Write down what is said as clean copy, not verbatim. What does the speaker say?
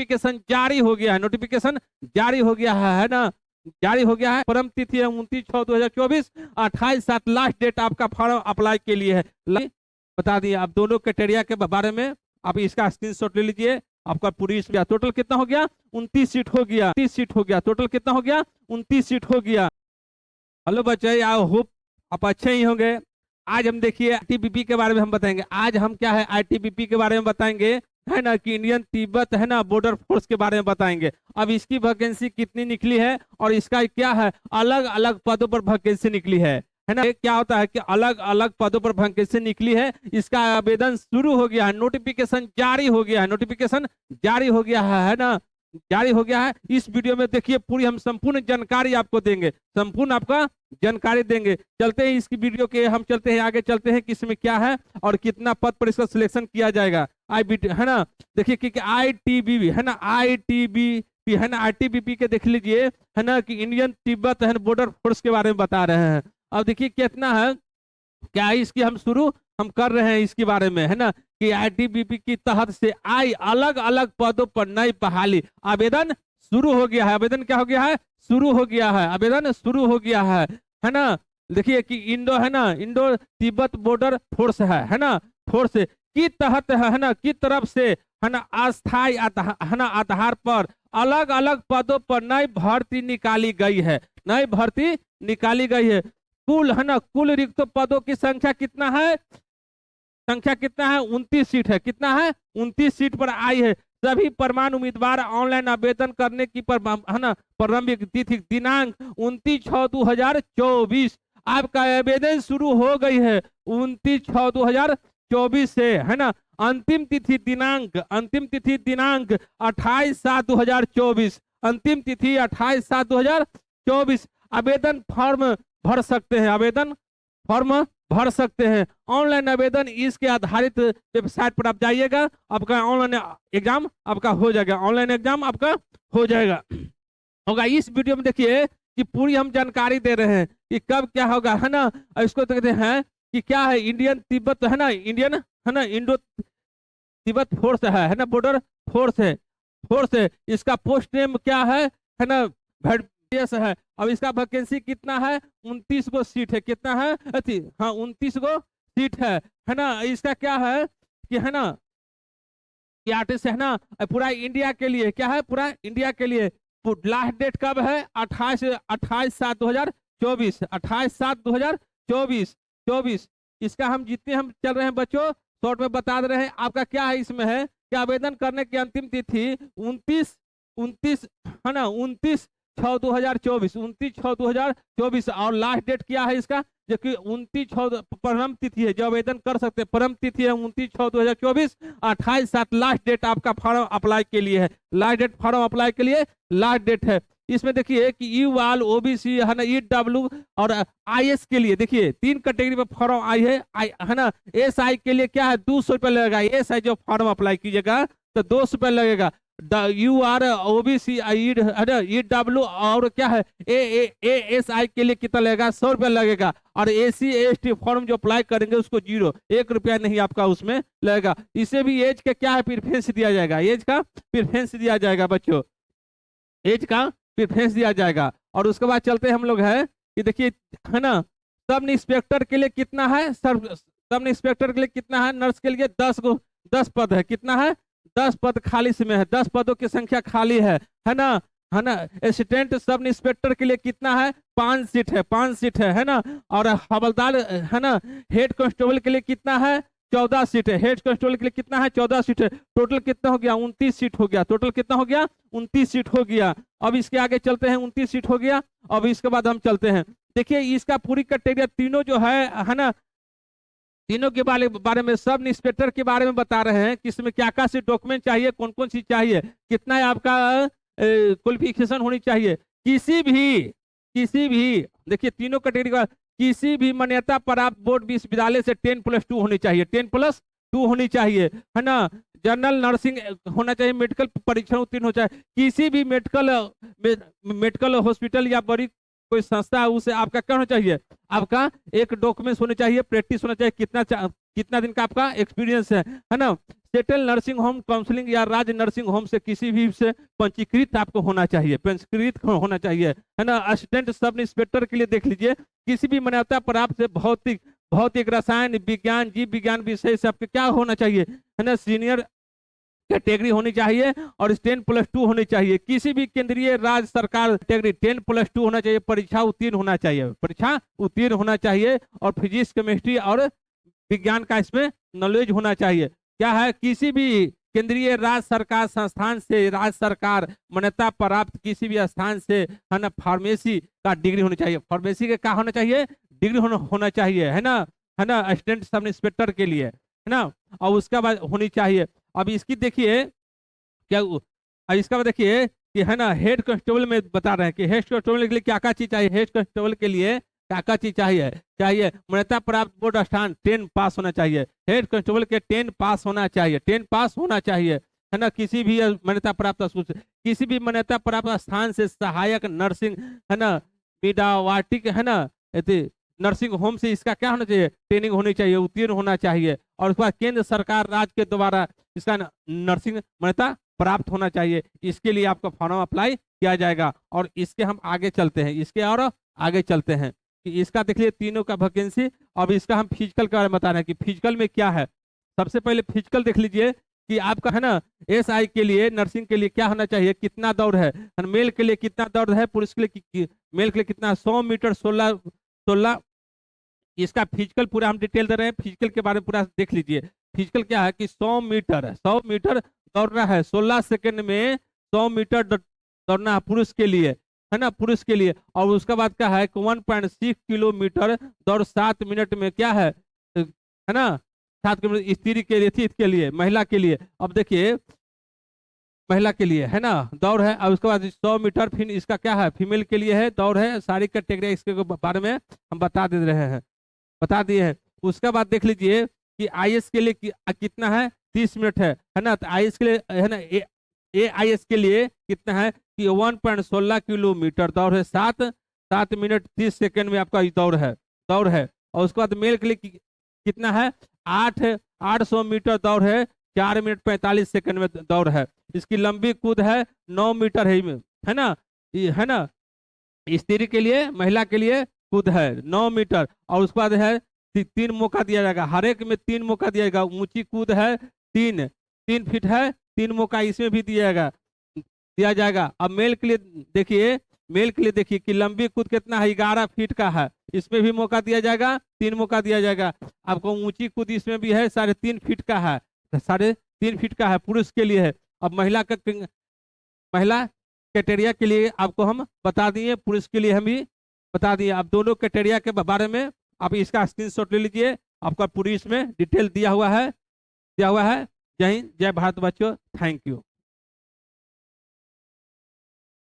Notification जारी हो गया है, नोटिफिकेशन जारी हो गया है ना, जारी हो गया है। परम तिथि है 29/6/2024, 28/7 लास्ट डेट आपका फॉर्म अप्लाई के लिए है। बता दिए आप दोनों क्राइटेरिया के बारे में, आप इसका स्क्रीनशॉट ले लीजिए। आपका पूरी टोटल कितना हो गया? 29 सीट हो गया, 30 सीट हो गया, टोटल कितना हो गया? 29 सीट हो गया। हेलो बच्चे, आई होप आप अच्छे ही होंगे। आज हम देखिए आईटीबीपी के बारे में हम बताएंगे। आज हम क्या है आईटीबीपी के बारे में बताएंगे, है ना, कि इंडियन तिब्बत है ना बॉर्डर फोर्स के बारे में बताएंगे। अब इसकी वैकेंसी कितनी निकली है और इसका क्या है, अलग अलग पदों पर वैकेंसी निकली है ना। क्या होता है कि अलग अलग पदों पर वैकेंसी निकली है, इसका आवेदन शुरू हो गया है, नोटिफिकेशन जारी हो गया है, नोटिफिकेशन जारी हो गया है ना, जारी हो गया है। इस वीडियो में देखिए पूरी हम संपूर्ण जानकारी आपको देंगे, संपूर्ण आपका जानकारी देंगे। चलते हैं इसकी वीडियो के, हम चलते हैं आगे, चलते हैं कि इसमें क्या है और कितना पद पर इसका सिलेक्शन किया जाएगा। है ना, देखिए कि आईटीबीपी है ना, आईटीबीपी है ना, आईटीबीपी के देख लीजिए, है ना, कि इंडियन तिब्बत है बॉर्डर फोर्स के बारे में बता रहे हैं। अब देखिए कितना है, क्या इसकी हम शुरू हम कर रहे हैं इसके बारे में, है ना, कि आईटीबीपी की तहत से आई अलग अलग पदों पर नई बहाली, आवेदन शुरू हो गया है। आवेदन क्या हो गया है? शुरू हो गया है, आवेदन शुरू हो गया है ना। देखिए कि इंडो है ना, इंडो तिब्बत बॉर्डर फोर्स है ना, फोर्स की तहत है ना, की तरफ से है ना अस्थायी है ना आधार पर अलग अलग पदों पर नई भर्ती निकाली गई है, नई भर्ती निकाली गई है। कुल है ना, कुल रिक्त पदों की संख्या कितना है? संख्या कितना है? 29 सीट है। कितना है? 29 सीट पर आई है। सभी प्रमाण उम्मीदवार ऑनलाइन आवेदन करने की है ना प्रारंभिक तिथि दिनांक 29/6/2024। आपका आवेदन शुरू हो गई है 29/6/2024 से, है ना। अंतिम तिथि दिनांक 28/7/2024, अंतिम तिथि 28/7/2024। आवेदन फॉर्म भर सकते हैं, आवेदन फॉर्म भर सकते हैं। ऑनलाइन आवेदन इसके आधारित वेबसाइट पर आप जाइएगा, आपका ऑनलाइन एग्जाम आपका हो जाएगा, ऑनलाइन एग्जाम आपका हो जाएगा होगा। इस वीडियो में देखिए कि पूरी हम जानकारी दे रहे हैं कि कब क्या होगा, है ना। इसको देखते हैं कि क्या है, इंडियन तिब्बत है ना, इंडियन है ना इंडो तिब्बत फोर्स है ना, बॉर्डर फोर्स है, फोर्स है। इसका पोस्ट नेम क्या है ना, भेड़ियस है। अब इसका वैकेंसी कितना है? 29 गो सीट है। कितना है? हाँ 29 गो सीट है ना। इसका क्या है कि है ना कि आर्टिस्ट है ना पूरा इंडिया के लिए, क्या है पूरा इंडिया के लिए। लास्ट डेट कब है? 28/7/2024, 28/7/2024। इसका हम जितने हम चल रहे हैं बच्चों शॉर्ट में बता दे रहे हैं। आपका क्या है इसमें है कि आवेदन करने की अंतिम तिथि 29 है ना, 29/6/2024, 29/6/2024। और लास्ट डेट क्या है इसका? जो कि 29/6 परम तिथि है, जो आवेदन कर सकते हैं। परम तिथि है 29/6/2024, 28/7 लास्ट डेट आपका फॉर्म अप्लाई के लिए है, लास्ट डेट फॉर्म अप्लाई के लिए लास्ट डेट है। इसमें देखिए कि यू वाल ओबीसी है ना, ईडब्ल्यू और आईएस के लिए देखिए 3 कैटेगरी में फॉर्म आई है ना। एसआई के लिए क्या है? 200 रुपये लगेगा। एसआई जो फॉर्म अप्लाई कीजिएगा तो 200 रुपये लगेगा। यू आर ओबीसी ईडब्ल्यू और क्या है एएसआई के लिए कितना लगेगा? 100 रुपया लगेगा। और एसी एसटी फॉर्म जो अप्लाई करेंगे उसको 0, 1 रुपया नहीं आपका उसमें लगेगा। इसे भी एज का क्या है प्रेफरेंस दिया जाएगा, एज का प्रेफरेंस दिया जाएगा बच्चों, एज का प्रेफरेंस दिया जाएगा। और उसके बाद चलते हम लोग है कि देखिए है ना सब इंस्पेक्टर के लिए कितना है, सब इंस्पेक्टर के लिए कितना है? नर्स के लिए 10 पद है। कितना है? 10 पद खाली में है, 10 पदों की संख्या खाली है ना, है ना। असिस्टेंट सब इंस्पेक्टर के लिए कितना है? 5 सीट है, 5 सीट है ना। और हवलदार है ना हेड कांस्टेबल के लिए कितना है? 14 सीट है। हेड कांस्टेबल के लिए कितना है? 14 सीट है। टोटल कितना हो गया? 29 सीट हो गया। टोटल कितना हो गया? 29 सीट हो गया। अब इसके आगे चलते हैं, 29 सीट हो गया। अब इसके बाद हम चलते हैं, देखिए इसका पूरी कैटेगरी तीनों जो है ना, तीनों के बारे में सब इंस्पेक्टर के बारे में बता रहे हैं कि इसमें क्या क्या सी डॉक्यूमेंट चाहिए, कौन कौन सी चाहिए, कितना है आपका क्वालिफिकेशन होनी चाहिए। किसी भी देखिए तीनों कैटेगरी का किसी भी मान्यता प्राप्त बोर्ड विश्वविद्यालय से 10+2 होनी चाहिए, 10+2 होनी चाहिए, है ना। जनरल नर्सिंग होना चाहिए, मेडिकल परीक्षण उत्तीर्ण हो चाहिए। किसी भी मेडिकल हॉस्पिटल या बड़ी कोई संस्था है उसे आपका क्या होना चाहिए? आपका एक डॉक्यूमेंट्स होने चाहिए, प्रैक्टिस होना चाहिए, कितना दिन का आपका एक्सपीरियंस है ना। सेटल नर्सिंग होम काउंसलिंग या राज्य नर्सिंग होम से किसी भी से पंजीकृत आपको होना चाहिए, पंजीकृत होना चाहिए, है ना। असिस्टेंट सब इंस्पेक्टर के लिए देख लीजिए, किसी भी मान्यता प्राप्त से भौतिक रसायन विज्ञान जीव विज्ञान विषय से आपके क्या होना चाहिए, है ना, सीनियर कैटेगरी होनी चाहिए और 10+2 होनी चाहिए। किसी भी केंद्रीय राज्य सरकार कैटेगरी 10+2 होना चाहिए, परीक्षा उत्तीर्ण होना चाहिए, परीक्षा उत्तीर्ण होना चाहिए, और फिजिक्स केमिस्ट्री और विज्ञान का इसमें नॉलेज होना चाहिए। क्या है, किसी भी केंद्रीय राज्य सरकार संस्थान से, राज्य सरकार मान्यता प्राप्त किसी भी स्थान से, है ना, फार्मेसी का डिग्री होनी चाहिए। फार्मेसी का क्या होना चाहिए, डिग्री होना चाहिए, है ना, असिस्टेंट सब इंस्पेक्टर के लिए, है ना। और उसके बाद होनी चाहिए। अब इसकी देखिए क्या, अब इसका बाद देखिए कि, है ना, हेड कांस्टेबल में बता रहे हैं कि हेड कांस्टेबल के लिए क्या क्या चीज चाहिए। हेड कांस्टेबल के लिए क्या क्या चीज चाहिए मान्यता प्राप्त बोर्ड स्थान 10 पास होना चाहिए। हेड कांस्टेबल के 10 पास होना चाहिए, 10 पास होना चाहिए, है ना। किसी भी मान्यता प्राप्त स्कूल से, किसी भी मान्यता प्राप्त स्थान से सहायक नर्सिंग, है ना, मिडावाटिक, है ना, नर्सिंग होम से इसका क्या होना चाहिए, ट्रेनिंग होनी चाहिए, उत्तीर्ण होना चाहिए। और उसके बाद केंद्र सरकार राज्य के द्वारा इसका नर्सिंग मान्यता प्राप्त होना चाहिए। इसके लिए आपका फॉर्म अप्लाई किया जाएगा। और इसके हम आगे चलते हैं, इसके और आगे चलते हैं कि इसका देख लीजिए तीनों का वैकेंसी। अब इसका हम फिजिकल के बारे में बता रहे हैं कि फिजिकल में क्या है। सबसे पहले फिजिकल देख लीजिए कि आपका, है ना, एसआई के लिए नर्सिंग के लिए क्या होना चाहिए, कितना दौड़ है, मेल के लिए कितना दौड़ है, पुरुष के लिए मेल के लिए कितना, 100 मीटर 16 इसका फिजिकल पूरा हम डिटेल दे रहे हैं। फिजिकल के बारे में पूरा देख लीजिए। फिजिकल क्या है कि 100 मीटर दौड़ना है, 16 सेकंड में 100 मीटर दौड़ना है पुरुष के लिए, है ना, पुरुष के लिए। और उसके बाद क्या है कि 1.6 किलोमीटर दौड़ 7 मिनट में क्या है ना, 7 किलोमीटर स्त्री के लिए थी, इसके लिए महिला के लिए। अब देखिए महिला के लिए, है ना, दौड़ है। और उसके बाद 100 मीटर फिर इसका क्या है, फीमेल के लिए है, दौड़ है, सारी कैटेगरी इसके बारे में हम बता दे रहे हैं, बता दिए हैं। उसके बाद देख लीजिए कि आईएएस के लिए कितना है, 30 मिनट है ना। तो आईएएस के लिए, है ना, AIS के लिए कितना है कि 1.16 किलोमीटर दौड़ है, 7 मिनट 30 सेकंड में आपका दौड़ है। और उसके बाद मेल के लिए कितना है, 800 मीटर दौड़ है, 4 मिनट 45 सेकंड में दौड़ है। इसकी लंबी कूद है 9 मीटर है ना, है ना। स्त्री के लिए, महिला के लिए कूद है 9 मीटर। और उसके बाद है 3 मौका दिया जाएगा, हर एक में 3 मौका दिया जाएगा। ऊंची कूद है 3 फीट है, 3 मौका इसमें भी दिया जाएगा। अब मेल के लिए देखिए कि लंबी कूद कितना है, 11 फीट का है, इसमें भी मौका दिया जाएगा, 3 मौका दिया जाएगा। आपको ऊंची कूद इसमें भी है, 3.5 फीट का है, 3.5 फीट का है, पुरुष के लिए है। अब महिला कैटेरिया के लिए आपको हम बता दिए, पुरुष के लिए हम भी बता दिए। आप दोनों कैटेरिया के बारे में आप इसका स्क्रीनशॉट ले लीजिए, आपका पूरी इसमें डिटेल दिया हुआ है। जय हिंद, जय भारत बच्चों, थैंक यू।